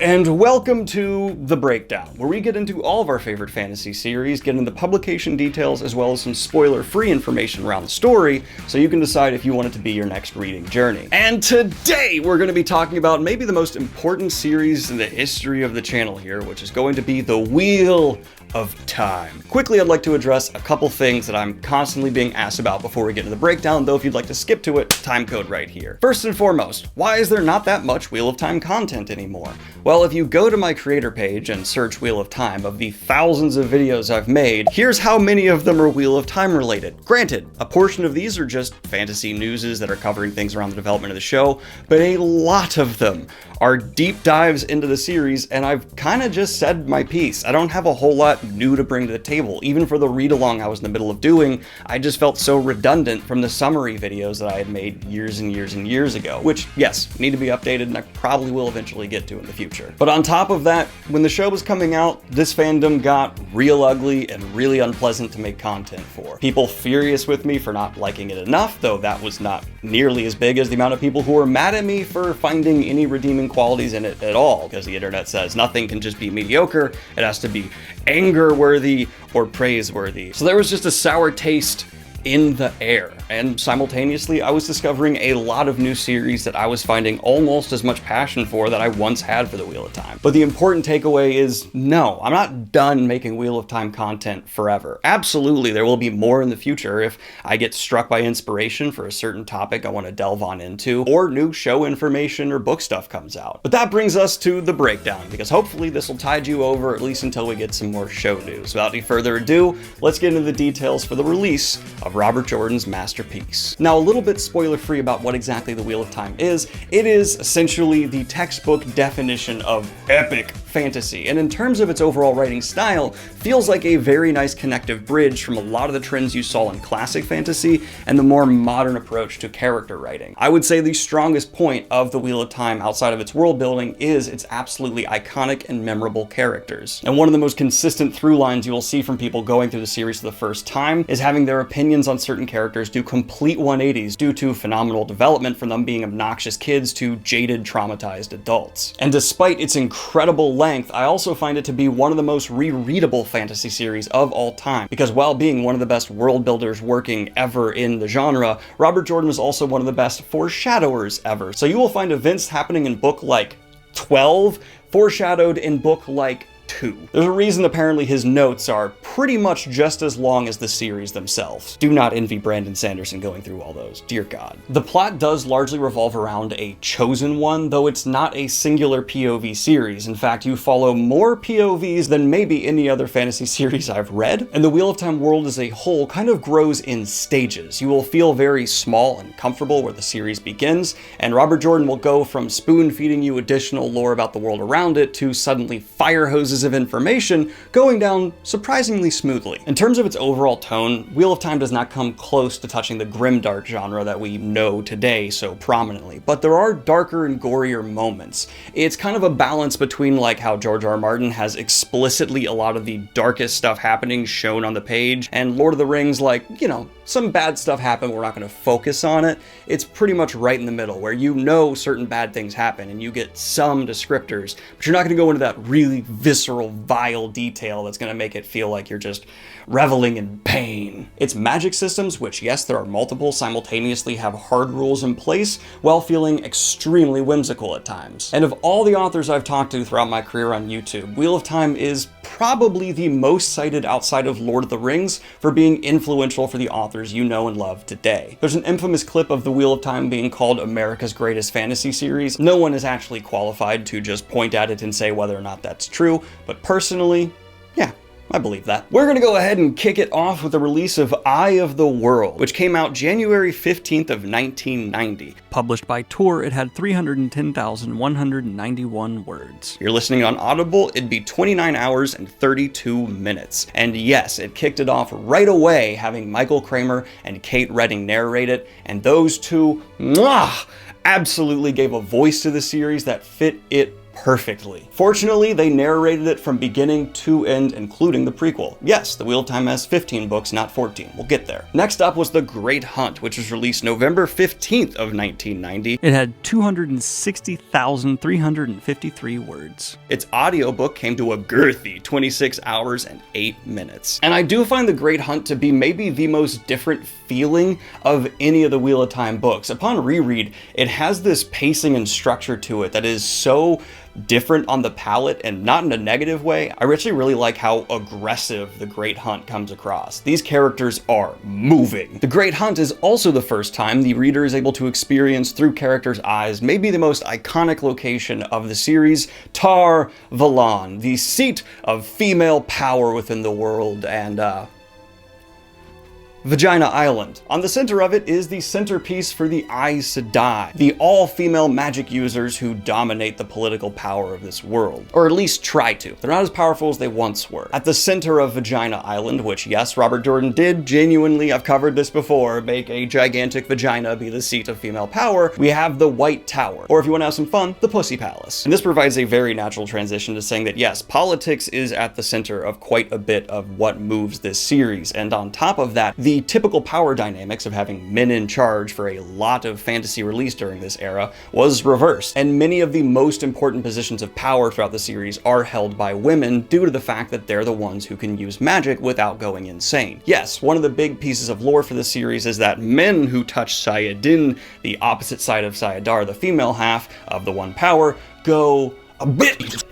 and welcome to The Breakdown, where we get into all of our favorite fantasy series, get into publication details, as well as some spoiler-free information around the story, so you can decide if you want it to be your next reading journey. And today, we're going to be talking about maybe the most important series in the history of the channel here, which is going to be The Wheel of Time. Quickly, I'd like to address a couple things that I'm constantly being asked about before we get into the breakdown, though if you'd like to skip to it, time code right here. First and foremost, why is there not that much Wheel of Time content anymore? Well, if you go to my creator page and search Wheel of Time, of the thousands of videos I've made, here's how many of them are Wheel of Time related. Granted, a portion of these are just fantasy newses that are covering things around the development of the show, but a lot of them are deep dives into the series, and I've kind of just said my piece. I don't have a whole lot new to bring to the table. Even for the read-along I was in the middle of doing, I just felt so redundant from the summary videos that I had made years and years and years ago, which, yes, need to be updated, and I probably will eventually get to in the future. But on top of that, when the show was coming out, this fandom got real ugly and really unpleasant to make content for. People furious with me for not liking it enough, though that was not nearly as big as the amount of people who were mad at me for finding any redeeming qualities in it at all, because the internet says nothing can just be mediocre, it has to be anger-worthy or praiseworthy. So there was just a sour taste in the air, and simultaneously I was discovering a lot of new series that I was finding almost as much passion for that I once had for the Wheel of Time. But the important takeaway is, no, I'm not done making Wheel of Time content forever. Absolutely, there will be more in the future if I get struck by inspiration for a certain topic I want to delve on into, or new show information or book stuff comes out. But that brings us to the breakdown, because hopefully this will tide you over at least until we get some more show news. Without any further ado, let's get into the details for the release of Robert Jordan's masterpiece. Now, a little bit spoiler-free about what exactly the Wheel of Time is. It is essentially the textbook definition of epic fantasy, and in terms of its overall writing style, feels like a very nice connective bridge from a lot of the trends you saw in classic fantasy and the more modern approach to character writing. I would say the strongest point of the Wheel of Time outside of its world building is its absolutely iconic and memorable characters. And one of the most consistent through lines you will see from people going through the series for the first time is having their opinions on certain characters do complete 180s due to phenomenal development from them being obnoxious kids to jaded, traumatized adults. And despite its incredible length, I also find it to be one of the most rereadable fantasy series of all time, because while being one of the best world builders working ever in the genre, Robert Jordan was also one of the best foreshadowers ever. So you will find events happening in book like 12 foreshadowed in book like 2. There's a reason apparently his notes are pretty much just as long as the series themselves. Do not envy Brandon Sanderson going through all those, dear God. The plot does largely revolve around a chosen one, though it's not a singular POV series. In fact, you follow more POVs than maybe any other fantasy series I've read, and the Wheel of Time world as a whole kind of grows in stages. You will feel very small and comfortable where the series begins, and Robert Jordan will go from spoon-feeding you additional lore about the world around it to suddenly fire hoses of information going down surprisingly smoothly. In terms of its overall tone, Wheel of Time does not come close to touching the grimdark genre that we know today so prominently, but there are darker and gorier moments. It's kind of a balance between like how George R. R. Martin has explicitly a lot of the darkest stuff happening shown on the page, and Lord of the Rings, like, you know, some bad stuff happened, we're not going to focus on it. It's pretty much right in the middle, where you know certain bad things happen and you get some descriptors, but you're not going to go into that really visceral, vile detail that's going to make it feel like you're just reveling in pain. Its magic systems, which yes, there are multiple, simultaneously have hard rules in place while feeling extremely whimsical at times. And of all the authors I've talked to throughout my career on YouTube, Wheel of Time is probably the most cited outside of Lord of the Rings for being influential for the authors you know and love today. There's an infamous clip of the Wheel of Time being called America's greatest fantasy series. No one is actually qualified to just point at it and say whether or not that's true, but personally, yeah, I believe that. We're gonna go ahead and kick it off with the release of Eye of the World, which came out January 15th of 1990. Published by Tor, it had 310,191 words. You're listening on Audible, it'd be 29 hours and 32 minutes. And yes, it kicked it off right away, having Michael Kramer and Kate Redding narrate it, and those two, absolutely gave a voice to the series that fit it perfectly. Fortunately, they narrated it from beginning to end, including the prequel. Yes, The Wheel of Time has 15 books, not 14. We'll get there. Next up was The Great Hunt, which was released November 15th of 1990. It had 260,353 words. Its audiobook came to a girthy 26 hours and 8 minutes. And I do find The Great Hunt to be maybe the most different feeling of any of the Wheel of Time books. Upon reread, it has this pacing and structure to it that is so different on the palate, and not in a negative way. I actually really like how aggressive The Great Hunt comes across. These characters are moving. The Great Hunt is also the first time the reader is able to experience through characters' eyes maybe the most iconic location of the series, Tar Valon, the seat of female power within the world, and Vagina Island. On the center of it is the centerpiece for the Aes Sedai, the all-female magic users who dominate the political power of this world. Or at least try to. They're not as powerful as they once were. At the center of Vagina Island, which yes, Robert Jordan did genuinely, I've covered this before, make a gigantic vagina be the seat of female power, we have the White Tower. Or if you want to have some fun, the Pussy Palace. And this provides a very natural transition to saying that yes, politics is at the center of quite a bit of what moves this series. And on top of that, the typical power dynamics of having men in charge for a lot of fantasy released during this era was reversed, and many of the most important positions of power throughout the series are held by women due to the fact that they're the ones who can use magic without going insane. Yes, one of the big pieces of lore for this series is that men who touch Sayadin, the opposite side of Sayadar, the female half of the One Power, go a bit.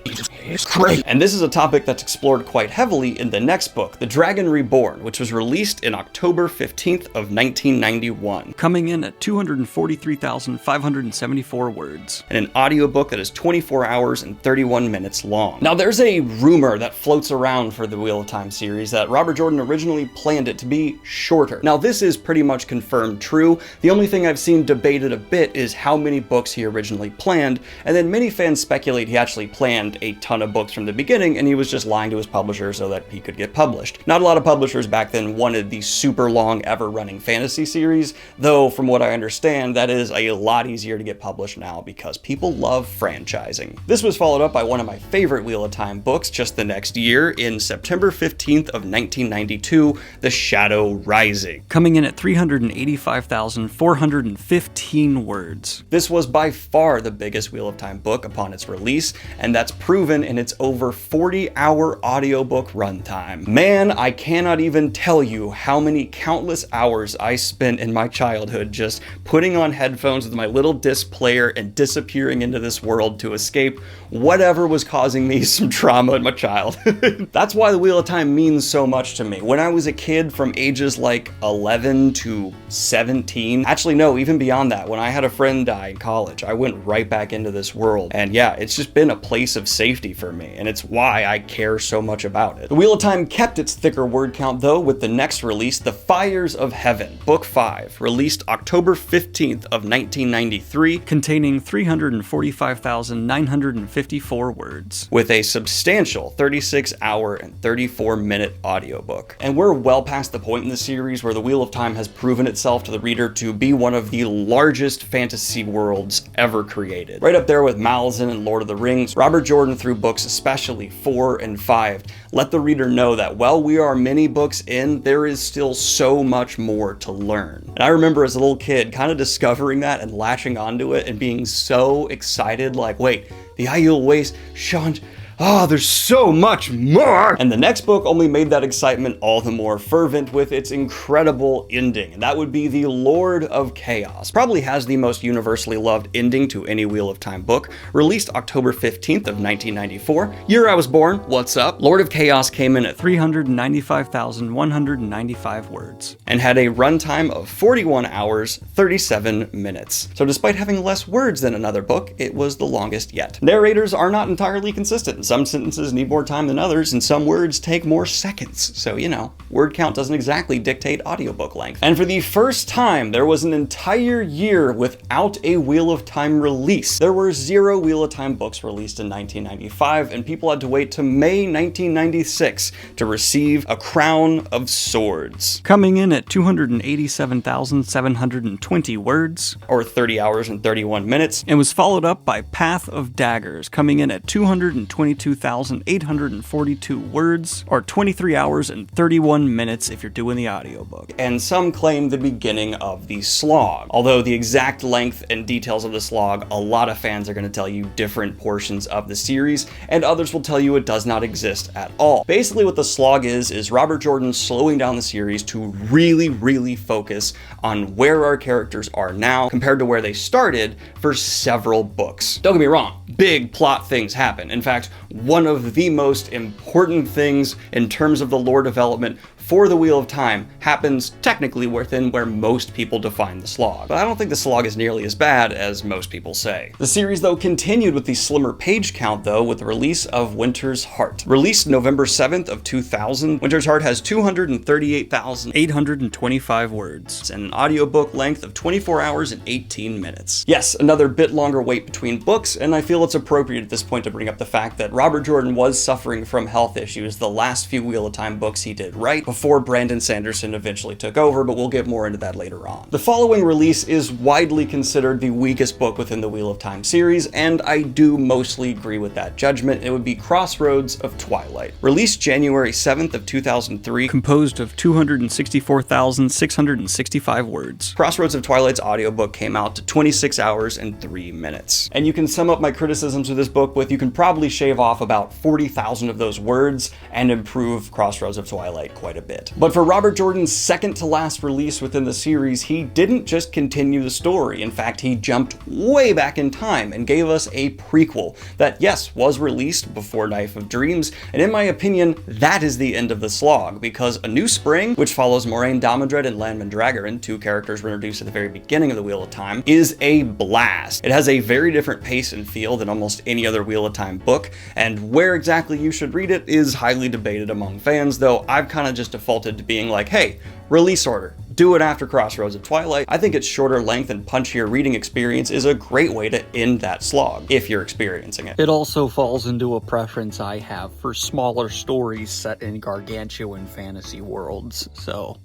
It's great. And this is a topic that's explored quite heavily in the next book, The Dragon Reborn, which was released in October 15th of 1991. Coming in at 243,574 words. And an audiobook that is 24 hours and 31 minutes long. Now there's a rumor that floats around for the Wheel of Time series that Robert Jordan originally planned it to be shorter. Now this is pretty much confirmed true. The only thing I've seen debated a bit is how many books he originally planned, and then many fans speculate he actually planned a ton of books from the beginning and he was just lying to his publisher so that he could get published. Not a lot of publishers back then wanted the super long ever-running fantasy series, though from what I understand that is a lot easier to get published now because people love franchising. This was followed up by one of my favorite Wheel of Time books just the next year in September 15th of 1992, The Shadow Rising. Coming in at 385,415 words. This was by far the biggest Wheel of Time book upon its release, and that's proven in its over 40-hour audiobook runtime. Man, I cannot even tell you how many countless hours I spent in my childhood just putting on headphones with my little disc player and disappearing into this world to escape whatever was causing me some trauma in my childhood. That's why the Wheel of Time means so much to me. When I was a kid from ages like 11 to 17, actually no, even beyond that, when I had a friend die in college, I went right back into this world. And yeah, it's just been a place of safety for me, and it's why I care so much about it. The Wheel of Time kept its thicker word count though with the next release, The Fires of Heaven, Book 5, released October 15th of 1993, containing 345,954 words, with a substantial 36-hour and 34-minute audiobook. And we're well past the point in the series where the Wheel of Time has proven itself to the reader to be one of the largest fantasy worlds ever created. Right up there with Malazan and Lord of the Rings, Robert Jordan, through books especially 4 and 5, let the reader know that while we are many books in, there is still so much more to learn. And I remember as a little kid kind of discovering that and latching onto it and being so excited, like, wait, the Aiel Waste, Sean, there's so much more! And the next book only made that excitement all the more fervent with its incredible ending, and that would be The Lord of Chaos. Probably has the most universally loved ending to any Wheel of Time book, released October 15th of 1994, year I was born, what's up? Lord of Chaos came in at 395,195 words, and had a runtime of 41 hours, 37 minutes. So despite having less words than another book, it was the longest yet. Narrators are not entirely consistent. some sentences need more time than others, and some words take more seconds. So, you know, word count doesn't exactly dictate audiobook length. And for the first time, there was an entire year without a Wheel of Time release. There were 0 Wheel of Time books released in 1995, and people had to wait to May 1996 to receive A Crown of Swords. Coming in at 287,720 words, or 30 hours and 31 minutes, and was followed up by Path of Daggers, coming in at 222,842 words, or 23 hours and 31 minutes if you're doing the audiobook. And some claim the beginning of the slog. Although the exact length and details of the slog, a lot of fans are going to tell you different portions of the series, and others will tell you it does not exist at all. Basically what the slog is Robert Jordan slowing down the series to really focus on where our characters are now compared to where they started for several books. Don't get me wrong, big plot things happen. In fact, one of the most important things in terms of the lore development for the Wheel of Time happens technically within where most people define the slog. But I don't think the slog is nearly as bad as most people say. The series, though, continued with the slimmer page count, though, with the release of Winter's Heart. Released November 7th of 2000, Winter's Heart has 238,825 words and an audiobook length of 24 hours and 18 minutes. Yes, another bit longer wait between books, and I feel it's appropriate at this point to bring up the fact that Robert Jordan was suffering from health issues the last few Wheel of Time books he did right before Brandon Sanderson eventually took over, but we'll get more into that later on. The following release is widely considered the weakest book within the Wheel of Time series, and I do mostly agree with that judgment. It would be Crossroads of Twilight. Released January 7th of 2003, composed of 264,665 words. Crossroads of Twilight's audiobook came out to 26 hours and 3 minutes. And you can sum up my criticisms of this book with, you can probably shave off about 40,000 of those words and improve Crossroads of Twilight quite a bit. But for Robert Jordan's second to last release within the series, he didn't just continue the story. In fact, he jumped way back in time and gave us a prequel that, yes, was released before Knife of Dreams, and in my opinion, that is the end of the slog, because A New Spring, which follows Moraine Damodred and Lanman Dragarin, 2 characters were introduced at the very beginning of the Wheel of Time, is a blast. It has a very different pace and feel than almost any other Wheel of Time book, and where exactly you should read it is highly debated among fans, though I've kind of just defaulted to being like, hey, release order. Do it after Crossroads of Twilight. I think its shorter length and punchier reading experience is a great way to end that slog, if you're experiencing it. It also falls into a preference I have for smaller stories set in gargantuan fantasy worlds, so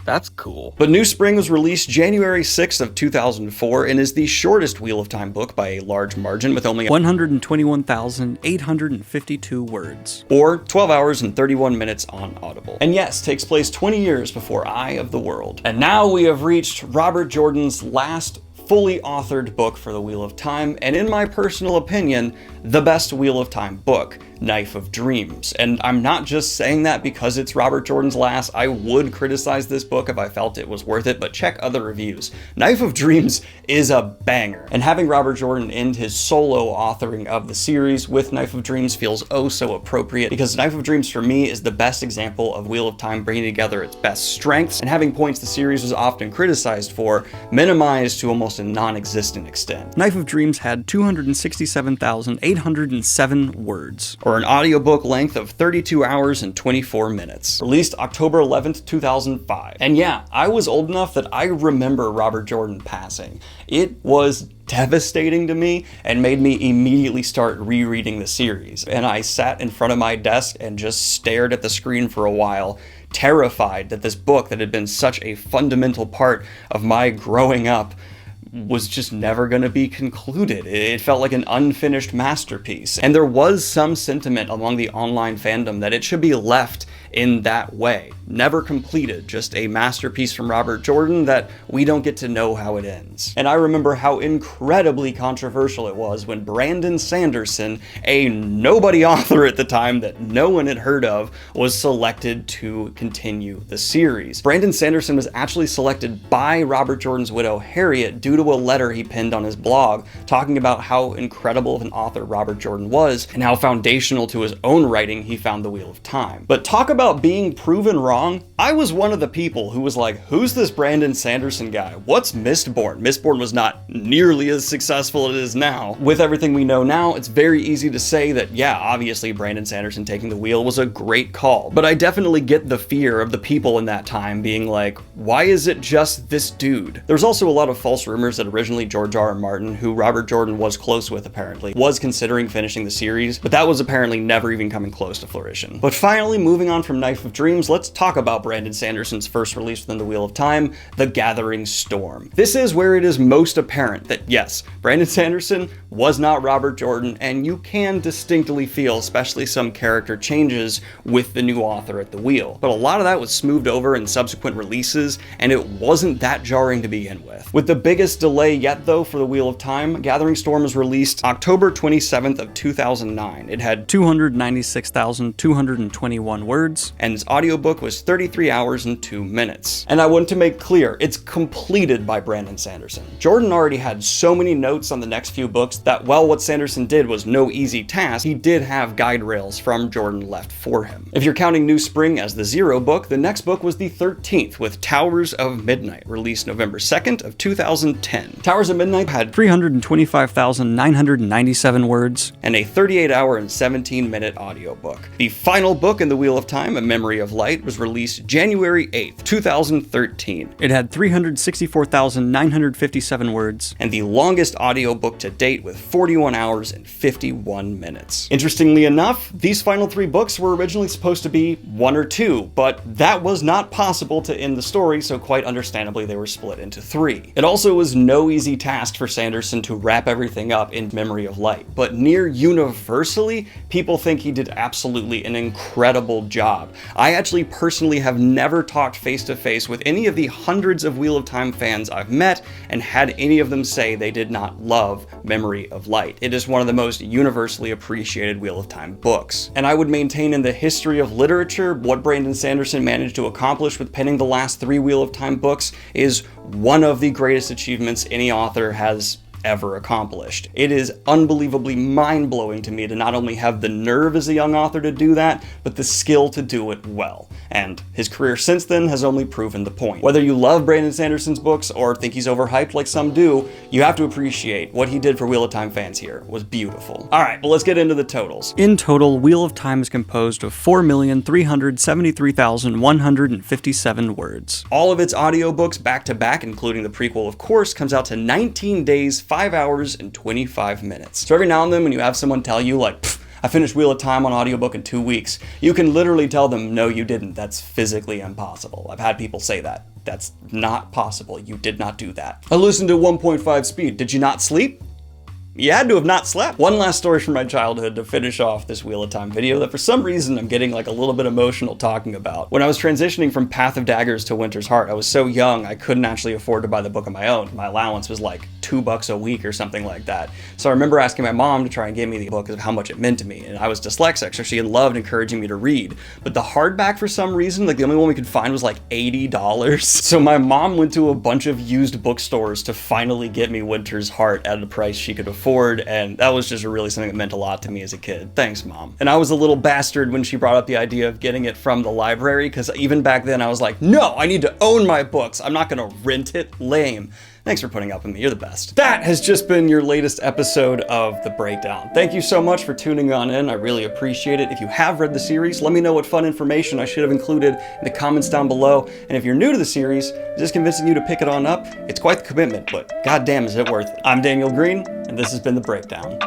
that's cool. But New Spring was released January 6th of 2004 and is the shortest Wheel of Time book by a large margin, with only 121,852 words. Or 12 hours and 31 minutes on Audible. And yes, takes place 20 years before Eye of the World. And now we have reached Robert Jordan's last fully authored book for the Wheel of Time, and in my personal opinion, the best Wheel of Time book, Knife of Dreams. And I'm not just saying that because it's Robert Jordan's last. I would criticize this book if I felt it was worth it, but check other reviews. Knife of Dreams is a banger, and having Robert Jordan end his solo authoring of the series with Knife of Dreams feels oh so appropriate, because Knife of Dreams for me is the best example of Wheel of Time bringing together its best strengths and having points the series was often criticized for minimized to almost a non-existent extent. Knife of Dreams had 267,807 words, or an audiobook length of 32 hours and 24 minutes. Released October 11th, 2005. And yeah, I was old enough that I remember Robert Jordan passing. It was devastating to me and made me immediately start rereading the series. And I sat in front of my desk and just stared at the screen for a while, terrified that this book that had been such a fundamental part of my growing up was just never going to be concluded. It felt like an unfinished masterpiece. And there was some sentiment among the online fandom that it should be left in that way. Never completed, just a masterpiece from Robert Jordan that we don't get to know how it ends. And I remember how incredibly controversial it was when Brandon Sanderson, a nobody author at the time that no one had heard of, was selected to continue the series. Brandon Sanderson was actually selected by Robert Jordan's widow Harriet due to a letter he penned on his blog talking about how incredible of an author Robert Jordan was and how foundational to his own writing he found the Wheel of Time. But talk about about being proven wrong, I was one of the people who was like, who's this Brandon Sanderson guy? What's Mistborn? Mistborn was not nearly as successful as it is now. With everything we know now, it's very easy to say that, yeah, obviously Brandon Sanderson taking the wheel was a great call. But I definitely get the fear of the people in that time being like, why is it just this dude? There's also a lot of false rumors that originally George R. R. Martin, who Robert Jordan was close with apparently, was considering finishing the series, but that was apparently never even coming close to fruition. But finally, moving on from Knife of Dreams, let's talk about Brandon Sanderson's first release within the Wheel of Time, The Gathering Storm. This is where it is most apparent that yes, Brandon Sanderson was not Robert Jordan, and you can distinctly feel, especially some character changes with the new author at the wheel. But a lot of that was smoothed over in subsequent releases, and it wasn't that jarring to begin with. With the biggest delay yet though for the Wheel of Time, Gathering Storm was released October 27th of 2009. It had 296,221 words, and its audiobook was 33 hours and 2 minutes. And I want to make clear, it's completed by Brandon Sanderson. Jordan already had so many notes on the next few books that while what Sanderson did was no easy task, he did have guide rails from Jordan left for him. If you're counting New Spring as the 0 book, the next book was the 13th with Towers of Midnight, released November 2nd of 2010. Towers of Midnight had 325,997 words, and a 38-hour and 17-minute audiobook. The final book in the Wheel of Time, A Memory of Light, was released January 8th, 2013. It had 364,957 words, and the longest audiobook to date with 41 hours and 51 minutes. Interestingly enough, these final 3 books were originally supposed to be 1 or 2, but that was not possible to end the story, so quite understandably they were split into 3. It also was no easy task for Sanderson to wrap everything up in Memory of Light, but near universally, people think he did absolutely an incredible job. I actually personally have never talked face to face with any of the hundreds of Wheel of Time fans I've met and had any of them say they did not love Memory of Light. It is one of the most universally appreciated Wheel of Time books. And I would maintain in the history of literature, what Brandon Sanderson managed to accomplish with penning the last 3 Wheel of Time books is one of the greatest achievements any author has ever accomplished. It is unbelievably mind-blowing to me to not only have the nerve as a young author to do that, but the skill to do it well. And his career since then has only proven the point. Whether you love Brandon Sanderson's books or think he's overhyped like some do, you have to appreciate what he did for Wheel of Time fans here was beautiful. Alright, but let's get into the totals. In total, Wheel of Time is composed of 4,373,157 words. All of its audiobooks back to back, including the prequel of course, comes out to 19 days, 5 hours, and 25 minutes. So every now and then when you have someone tell you like, I finished Wheel of Time on audiobook in 2 weeks, you can literally tell them, no you didn't, that's physically impossible. I've had people say that. That's not possible, you did not do that. I listened to 1.5 speed, did you not sleep? You had to have not slept. One last story from my childhood to finish off this Wheel of Time video that for some reason I'm getting like a little bit emotional talking about. When I was transitioning from Path of Daggers to Winter's Heart, I was so young I couldn't actually afford to buy the book on my own. My allowance was like $2 a week or something like that. So I remember asking my mom to try and give me the book because of how much it meant to me. And I was dyslexic, so she had loved encouraging me to read. But the hardback for some reason, like the only one we could find was like $80. So my mom went to a bunch of used bookstores to finally get me Winter's Heart at a price she could afford, and that was just really something that meant a lot to me as a kid. Thanks, Mom. And I was a little bastard when she brought up the idea of getting it from the library, because even back then I was like, no, I need to own my books. I'm not gonna rent it. Lame. Thanks for putting up with me, you're the best. That has just been your latest episode of The Breakdown. Thank you so much for tuning on in, I really appreciate it. If you have read the series, let me know what fun information I should have included in the comments down below. And if you're new to the series, just convincing you to pick it on up, it's quite the commitment, but goddamn is it worth it. I'm Daniel Green, and this has been The Breakdown.